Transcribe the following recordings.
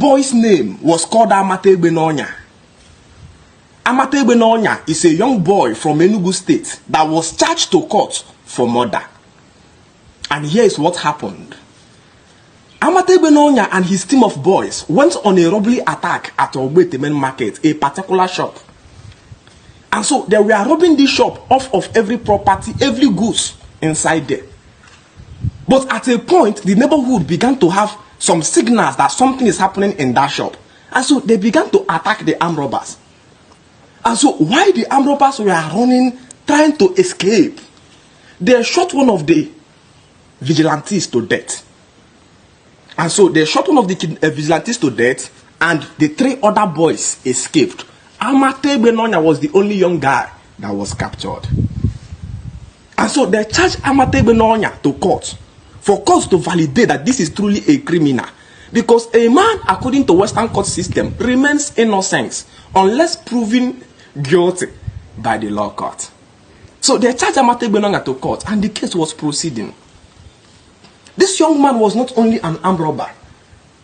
boy's name was called Amate Benonya. Amate Benonya is a young boy from Enugu State that was charged to court for murder. And here is what happened. Amate Benonya and his team of boys went on a robbery attack at Ogbete main market, a particular shop. And so they were robbing this shop off of every property, every goods inside there. But at a point, the neighborhood began to have some signals that something is happening in that shop. And so they began to attack the armed robbers. And so while the armed robbers were running, trying to escape, they shot one of the vigilantes to death. And so they shot one of the vigilantes to death, and the 3 other boys escaped. Amate Benonya was the only young guy that was captured. And so they charged Amate Benonya to court for courts to validate that this is truly a criminal. Because a man, according to Western court system, remains innocent unless proven guilty by the law court. So they charged Amate Benonya to court, and the case was proceeding. This young man was not only an armed robber.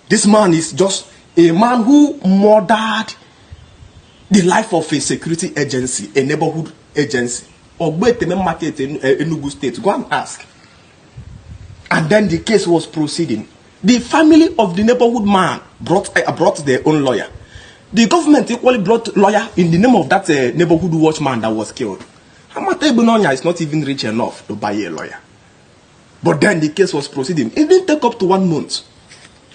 This man is just a man who murdered the life of a security agency, a neighborhood agency. Ogbete main market in Enugu State. Go and ask. And then the case was proceeding. The family of the neighborhood man brought their own lawyer. The government equally brought lawyer in the name of that neighborhood watchman that was killed. Amate Benonya is not even rich enough to buy a lawyer. But then the case was proceeding. It didn't take up to 1 month.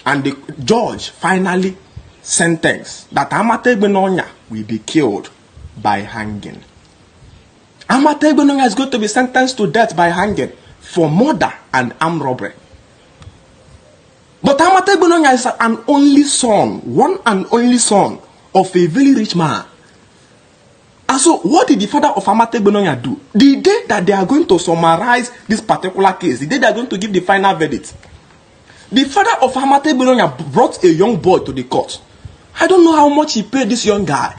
And the judge finally sentenced that Amate Benonya will be killed by hanging. Amate Benonya is going to be sentenced to death by hanging for murder and armed robbery. But Amate Benonya is an only son, one and only son of a very rich man. And so what did the father of Amate Benonya do? The day that they are going to summarize this particular case, the day they are going to give the final verdict, the father of Amate Benonya brought a young boy to the court. I don't know how much he paid this young guy.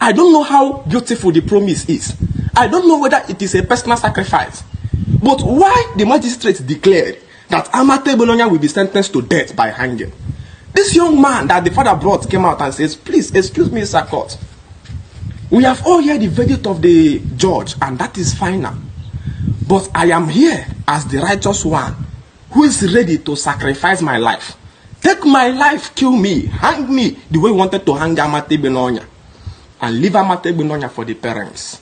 I don't know how beautiful the promise is. I don't know whether it is a personal sacrifice. But why the magistrate declared that Amate Benonya will be sentenced to death by hanging? This young man that the father brought came out and says, please, excuse me, Sir Court. We have all heard the verdict of the judge, and that is final. But I am here as the righteous one who is ready to sacrifice my life. Take my life, kill me, hang me the way you wanted to hang Amate Benonya, and leave Amate Benonya for the parents.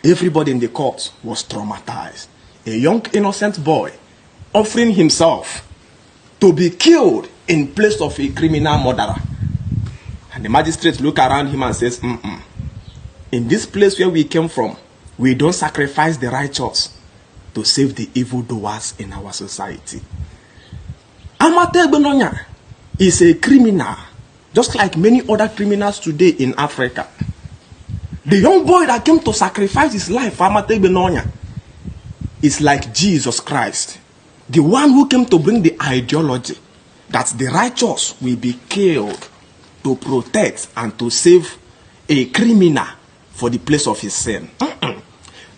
Everybody in the court was traumatized. A young innocent boy offering himself to be killed in place of a criminal murderer. And the magistrate look around him and says, in this place where we came from, we don't sacrifice the righteous to save the evildoers in our society. Amate Benonya is a criminal, just like many other criminals today in Africa. The young boy that came to sacrifice his life for Amate Benonya is like Jesus Christ, the one who came to bring the ideology that the righteous will be killed to protect and to save a criminal for the place of his sin.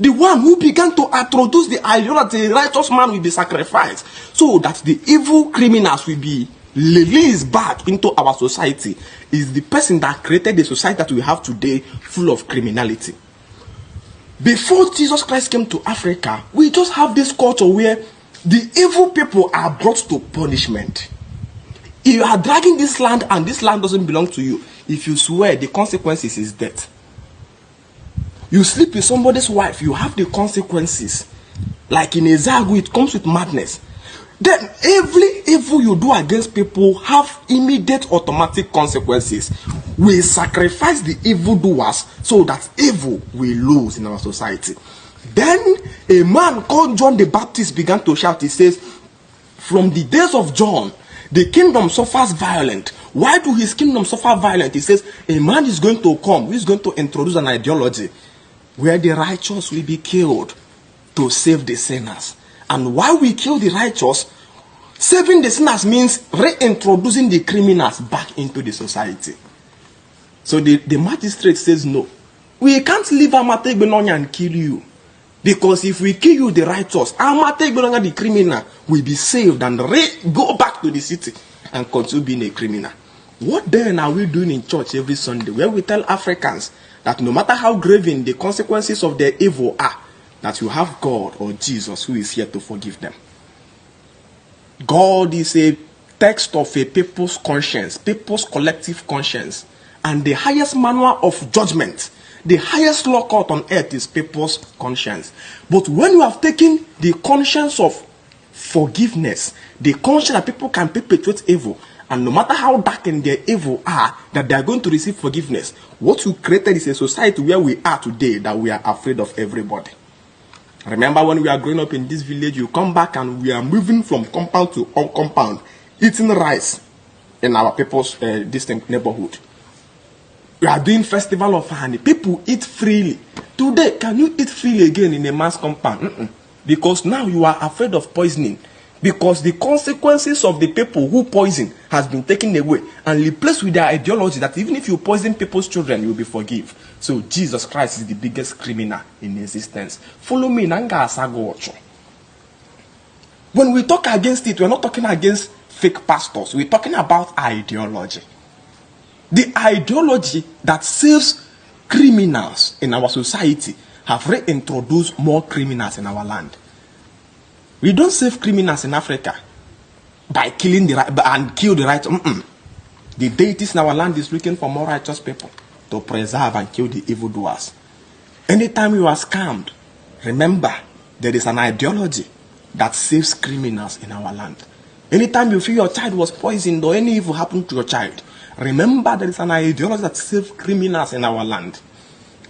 The one who began to introduce the ideology, the righteous man will be sacrificed so that the evil criminals will be released back into our society, is the person that created the society that we have today, full of criminality. Before Jesus Christ came to Africa, we just have this culture where the evil people are brought to punishment. If you are dragging this land and this land doesn't belong to you, if you swear, the consequences is death. You sleep with somebody's wife, you have the consequences. Like in a Zagu, it comes with madness. Then every evil you do against people have immediate automatic consequences. We sacrifice the evildoers so that evil will lose in our society. Then a man called John the Baptist began to shout. He says, from the days of John, the kingdom suffers violence. Why do his kingdom suffer violence? He says, a man is going to come who is going to introduce an ideology where the righteous will be killed to save the sinners. And while we kill the righteous, saving the sinners means reintroducing the criminals back into the society. So the magistrate says, no, we can't leave Amate Benonya and kill you. Because if we kill you, the righteous, Amate Benonya, the criminal, will be saved and go back to the city. and continue being a criminal. What then are we doing in church every Sunday, where we tell Africans that no matter how grave the consequences of their evil are, that you have God or Jesus who is here to forgive them? God is a text of a people's conscience, people's collective conscience, and the highest manual of judgment, the highest law court on earth is people's conscience. But when you have taken the conscience of forgiveness, the conscience that people can perpetrate evil, and no matter how darkened their evil are, that they are going to receive forgiveness, what you created is a society where we are today, that we are afraid of everybody. Remember when we are growing up in this village, you come back and we are moving from compound to compound, eating rice in our people's distant neighborhood. We are doing festival of honey. People eat freely. Today, can you eat freely again in a man's compound? Because now you are afraid of poisoning. Because the consequences of the people who poison has been taken away and replaced with their ideology that even if you poison people's children, you will be forgiven. So Jesus Christ is the biggest criminal in existence. Follow me. When we talk against it, we're not talking against fake pastors. We're talking about ideology. The ideology that saves criminals in our society have reintroduced more criminals in our land. We don't save criminals in Africa by killing the right and kill the right. The deities in our land is looking for more righteous people to preserve and kill the evildoers. Anytime you are scammed, remember there is an ideology that saves criminals in our land. Anytime you feel your child was poisoned or any evil happened to your child, remember there is an ideology that saves criminals in our land.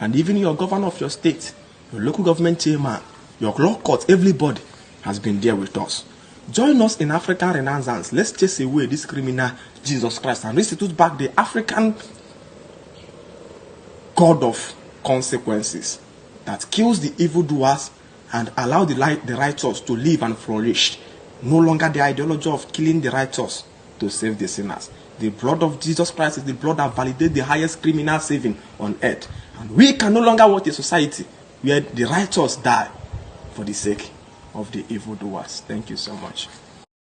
And even your governor of your state, your local government chairman, your law court, everybody has been there with us. Join us in African Renaissance. Let's chase away this criminal Jesus Christ and restitute back the African God of consequences that kills the evildoers and allow the righteous to live and flourish. No longer the ideology of killing the righteous to save the sinners. The blood of Jesus Christ is the blood that validates the highest criminal saving on earth. And we can no longer want a society where the righteous die for the sake of the evildoers. Thank you so much.